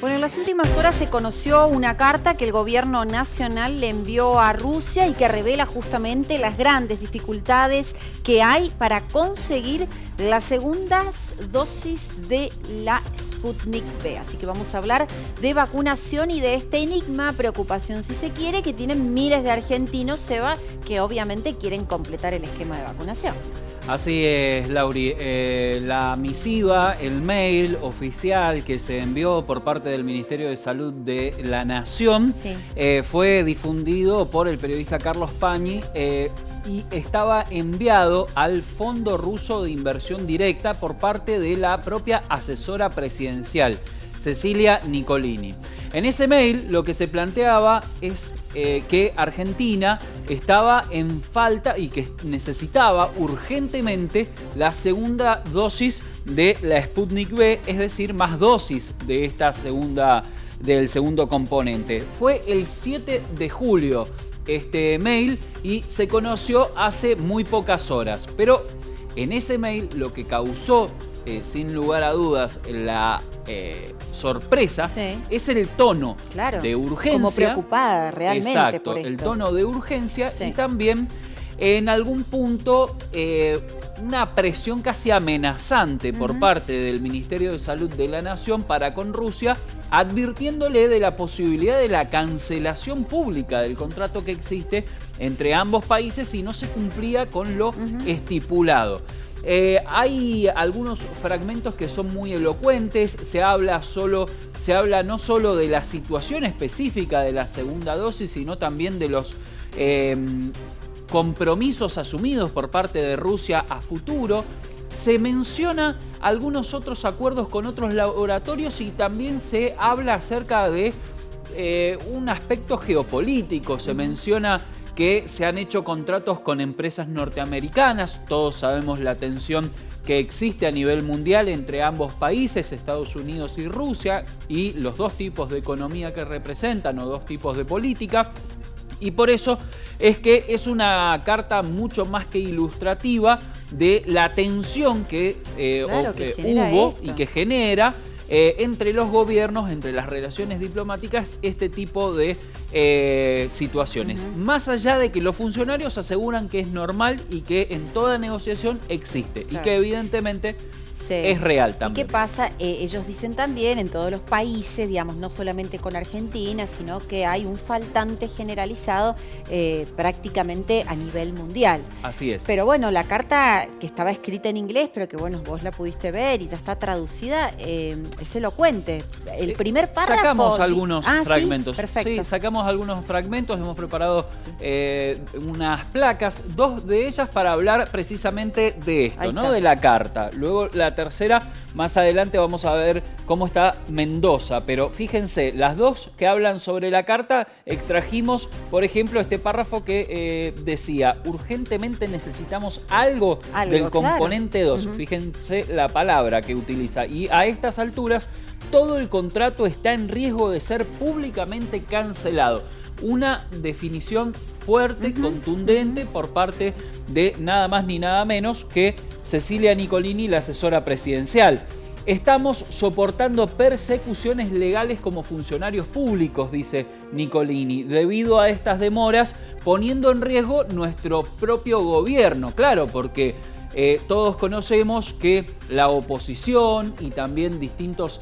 Bueno, en las últimas horas se conoció una carta que el gobierno nacional le envió a Rusia y que revela justamente las grandes dificultades que hay para conseguir las segundas dosis de la Sputnik V. Así que vamos a hablar de vacunación y de este enigma, preocupación si se quiere, que tienen miles de argentinos, Seba, que obviamente quieren completar el esquema de vacunación. Así es, Lauri. La misiva, el mail oficial que se envió por parte del Ministerio de Salud de la Nación, sí, fue difundido por el periodista Carlos Pañi y estaba enviado al Fondo Ruso de Inversión Directa por parte de la propia asesora presidencial, Cecilia Nicolini. En ese mail lo que se planteaba es que Argentina estaba en falta y que necesitaba urgentemente la segunda dosis de la Sputnik V, es decir, más dosis de esta del segundo componente. Fue el 7 de julio este mail y se conoció hace muy pocas horas, pero en ese mail lo que causó sin lugar a dudas la sorpresa, sí, es el tono, claro, de urgencia. Como preocupada realmente. Exacto, por esto. El tono de urgencia, sí, y también en algún punto una presión casi amenazante por parte del Ministerio de Salud de la Nación para con Rusia, advirtiéndole de la posibilidad de la cancelación pública del contrato que existe entre ambos países si no se cumplía con lo estipulado. Hay algunos fragmentos que son muy elocuentes, se habla no solo de la situación específica de la segunda dosis, sino también de los compromisos asumidos por parte de Rusia a futuro. Se menciona algunos otros acuerdos con otros laboratorios y también se habla acerca de un aspecto geopolítico. Se menciona que se han hecho contratos con empresas norteamericanas. Todos sabemos la tensión que existe a nivel mundial entre ambos países, Estados Unidos y Rusia, y los dos tipos de economía que representan o dos tipos de política. Y por eso es que es una carta mucho más que ilustrativa de la tensión que hubo y que genera entre los gobiernos, entre las relaciones diplomáticas, este tipo de situaciones. Más allá de que los funcionarios aseguran que es normal y que en toda negociación existe, y que evidentemente es real también. ¿Y qué pasa? Ellos dicen también en todos los países, digamos, no solamente con Argentina, sino que hay un faltante generalizado prácticamente a nivel mundial. Así es. Pero bueno, la carta que estaba escrita en inglés, pero que bueno, vos la pudiste ver y ya está traducida, es elocuente. El primer párrafo... Sacamos algunos fragmentos. ¿Sí? Perfecto. Sí, sacamos algunos fragmentos, hemos preparado unas placas, dos de ellas para hablar precisamente de esto, ¿no? De la carta. Luego la tercera, más adelante vamos a ver cómo está Mendoza, pero fíjense, las dos que hablan sobre la carta, extrajimos, por ejemplo, este párrafo que decía: urgentemente necesitamos algo del componente 2. Fíjense la palabra que utiliza, y a estas alturas todo el contrato está en riesgo de ser públicamente cancelado. Una definición fuerte, contundente por parte de nada más ni nada menos que Cecilia Nicolini, la asesora presidencial. Estamos soportando persecuciones legales como funcionarios públicos, dice Nicolini, debido a estas demoras, poniendo en riesgo nuestro propio gobierno. Claro, porque todos conocemos que la oposición y también distintos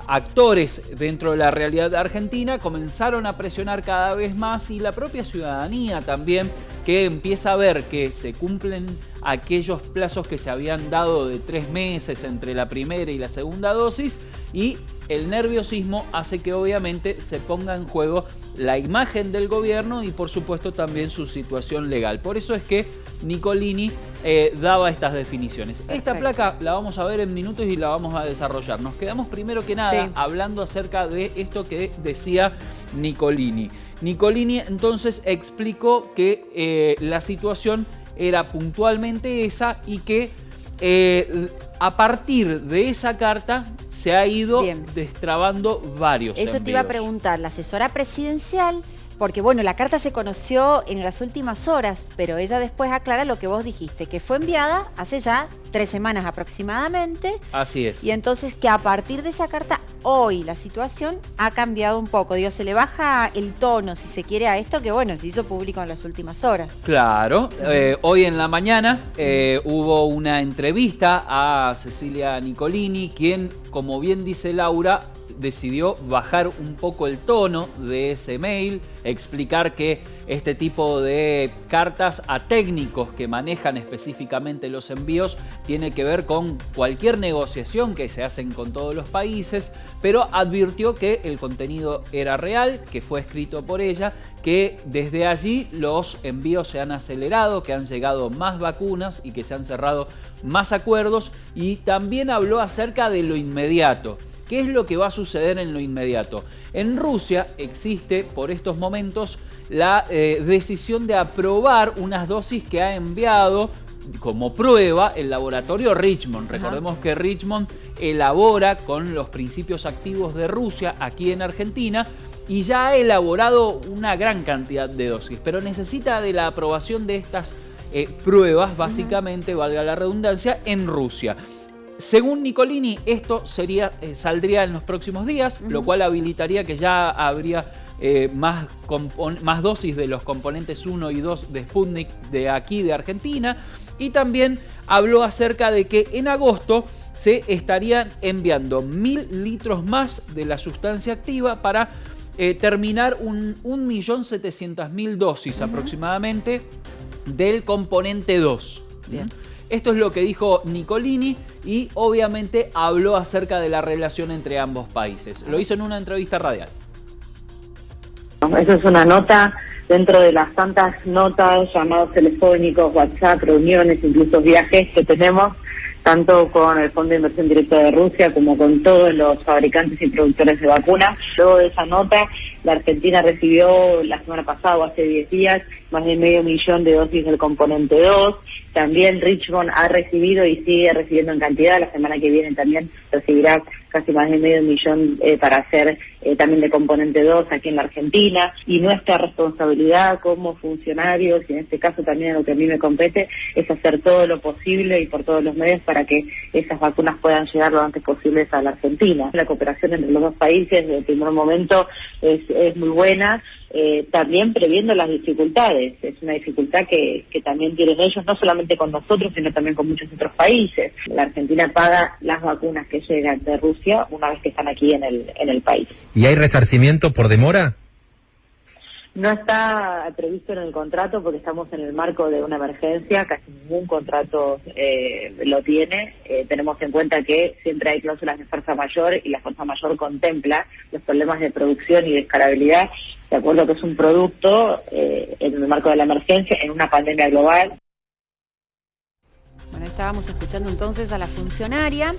actores dentro de la realidad argentina comenzaron a presionar cada vez más, y la propia ciudadanía también, que empieza a ver que se cumplen aquellos plazos que se habían dado de 3 meses entre la primera y la segunda dosis, y el nerviosismo hace que obviamente se ponga en juego la imagen del gobierno y por supuesto también su situación legal. Por eso es que Nicolini daba estas definiciones. Perfecto. Esta placa la vamos a ver en minutos y la vamos a desarrollar. Nos quedamos primero que nada hablando acerca de esto que decía Nicolini. Nicolini entonces explicó que la situación era puntualmente esa y que a partir de esa carta se ha ido destrabando varios envíos. Eso te iba a preguntar, la asesora presidencial, porque bueno, la carta se conoció en las últimas horas, pero ella después aclara lo que vos dijiste, que fue enviada hace ya 3 semanas aproximadamente. Así es. Y entonces que a partir de esa carta, hoy la situación ha cambiado un poco. Digo, se le baja el tono, si se quiere, a esto que, bueno, se hizo público en las últimas horas. Claro. Hoy en la mañana hubo una entrevista a Cecilia Nicolini, quien, como bien dice Laura, decidió bajar un poco el tono de ese mail, explicar que este tipo de cartas a técnicos que manejan específicamente los envíos tiene que ver con cualquier negociación que se hacen con todos los países, pero advirtió que el contenido era real, que fue escrito por ella, que desde allí los envíos se han acelerado, que han llegado más vacunas y que se han cerrado más acuerdos, y también habló acerca de lo inmediato. ¿Qué es lo que va a suceder en lo inmediato? En Rusia existe por estos momentos la decisión de aprobar unas dosis que ha enviado como prueba el laboratorio Richmond. Recordemos que Richmond elabora con los principios activos de Rusia aquí en Argentina y ya ha elaborado una gran cantidad de dosis, pero necesita de la aprobación de estas pruebas, básicamente, valga la redundancia, en Rusia. Según Nicolini, esto saldría en los próximos días, lo cual habilitaría que ya habría más dosis de los componentes 1 y 2 de Sputnik de aquí de Argentina. Y también habló acerca de que en agosto se estarían enviando 1000 litros más de la sustancia activa para terminar 1.700.000 dosis aproximadamente del componente 2. Bien. Esto es lo que dijo Nicolini y obviamente habló acerca de la relación entre ambos países. Lo hizo en una entrevista radial. Esa es una nota dentro de las tantas notas, llamados telefónicos, WhatsApp, reuniones, incluso viajes que tenemos, tanto con el Fondo de Inversión Directa de Rusia como con todos los fabricantes y productores de vacunas. Luego de esa nota, la Argentina recibió la semana pasada o hace 10 días más de 500.000 de dosis del componente 2. También Richmond ha recibido y sigue recibiendo en cantidad. La semana que viene también recibirá casi más de 500.000 para hacer también de componente 2 aquí en la Argentina. Y nuestra responsabilidad como funcionarios, y en este caso también lo que a mí me compete, es hacer todo lo posible y por todos los medios para que esas vacunas puedan llegar lo antes posible a la Argentina. La cooperación entre los dos países desde el primer momento es muy buena. También previendo las dificultades. Es una dificultad que también tienen ellos, no solamente con nosotros, sino también con muchos otros países. La Argentina paga las vacunas que llegan de Rusia una vez que están aquí en el país. ¿Y hay resarcimiento por demora? No está previsto en el contrato porque estamos en el marco de una emergencia, casi ningún contrato lo tiene. Tenemos en cuenta que siempre hay cláusulas de fuerza mayor y la fuerza mayor contempla los problemas de producción y de escalabilidad, de acuerdo que es un producto en el marco de la emergencia, en una pandemia global. Bueno, estábamos escuchando entonces a la funcionaria.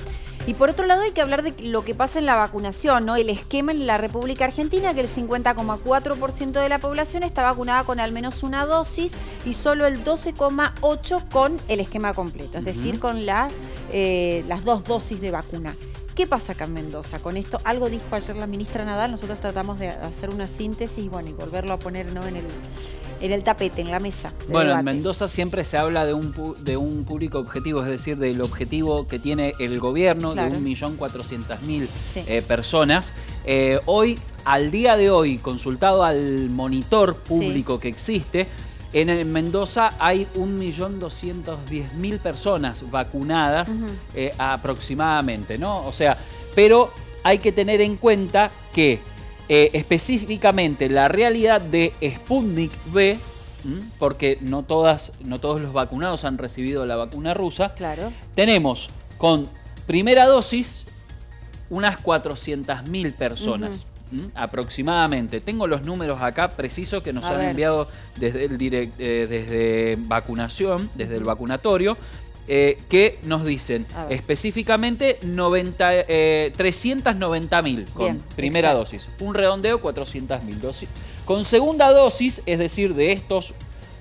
Y por otro lado hay que hablar de lo que pasa en la vacunación, ¿no? El esquema en la República Argentina, que el 50,4% de la población está vacunada con al menos una dosis y solo el 12,8% con el esquema completo, es decir, con las 2 dosis de vacuna. ¿Qué pasa acá en Mendoza con esto? Algo dijo ayer la ministra Nadal, nosotros tratamos de hacer una síntesis, bueno, y volverlo a poner, ¿no?, en el tapete, en la mesa. Bueno, debate. en Mendoza siempre se habla de un público objetivo, es decir, del objetivo que tiene el gobierno, claro, de 1.400.000 sí, personas. Hoy, al día de hoy, consultado al monitor público, sí, que existe, en Mendoza hay 1.210.000 personas vacunadas aproximadamente, ¿no? O sea, pero hay que tener en cuenta que específicamente la realidad de Sputnik V, porque no todos los vacunados han recibido la vacuna rusa, claro, tenemos con primera dosis unas 400.000 personas. Aproximadamente. Tengo los números acá precisos que nos han enviado desde vacunación, desde el vacunatorio, que nos dicen específicamente 390.000 con bien, primera dosis. Un redondeo, 400.000 dosis. Con segunda dosis, es decir, de estos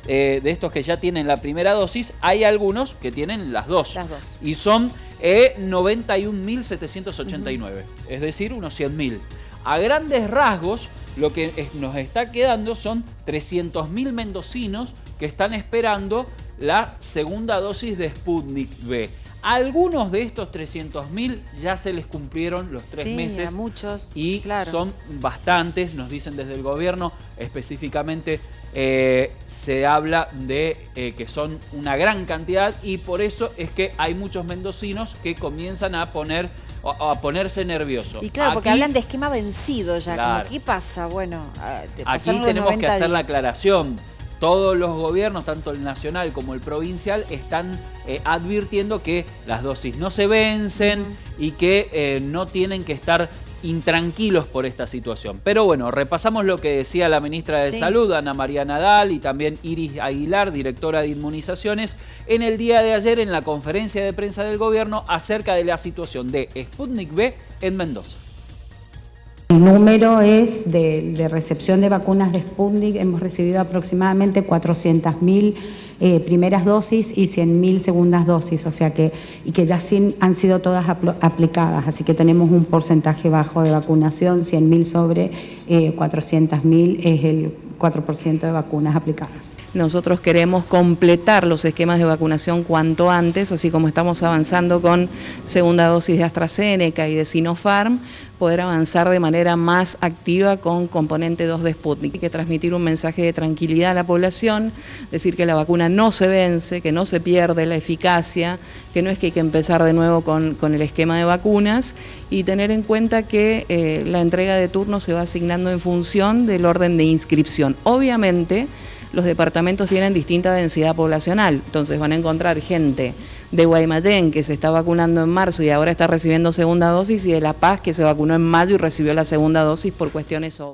que ya tienen la primera dosis, hay algunos que tienen las dos. Y son 91.789, es decir, unos 100.000. A grandes rasgos, lo que nos está quedando son 300.000 mendocinos que están esperando la segunda dosis de Sputnik V. Algunos de estos 300.000 ya se les cumplieron los 3 meses. A muchos. Y claro, son bastantes, nos dicen desde el gobierno, específicamente se habla de que son una gran cantidad, y por eso es que hay muchos mendocinos que comienzan a ponerse nerviosos. Y claro, porque hablan de esquema vencido ya, claro, como, ¿qué pasa? Bueno, aquí tenemos que hacer la aclaración. Todos los gobiernos, tanto el nacional como el provincial, están advirtiendo que las dosis no se vencen y que no tienen que estar intranquilos por esta situación. Pero bueno, repasamos lo que decía la ministra de Salud, Ana María Nadal, y también Iris Aguilar, directora de inmunizaciones, en el día de ayer en la conferencia de prensa del gobierno acerca de la situación de Sputnik V en Mendoza. El número es de recepción de vacunas de Sputnik. Hemos recibido aproximadamente 400.000 primeras dosis y 100.000 segundas dosis, o sea que ya han sido todas aplicadas, así que tenemos un porcentaje bajo de vacunación. 100.000 sobre 400.000 es el 4% de vacunas aplicadas. Nosotros queremos completar los esquemas de vacunación cuanto antes, así como estamos avanzando con segunda dosis de AstraZeneca y de Sinopharm, poder avanzar de manera más activa con componente 2 de Sputnik. Hay que transmitir un mensaje de tranquilidad a la población, decir que la vacuna no se vence, que no se pierde la eficacia, que no es que hay que empezar de nuevo con el esquema de vacunas, y tener en cuenta que la entrega de turnos se va asignando en función del orden de inscripción. Obviamente, los departamentos tienen distinta densidad poblacional, entonces van a encontrar gente de Guaymallén que se está vacunando en marzo y ahora está recibiendo segunda dosis, y de La Paz que se vacunó en mayo y recibió la segunda dosis por cuestiones obvias.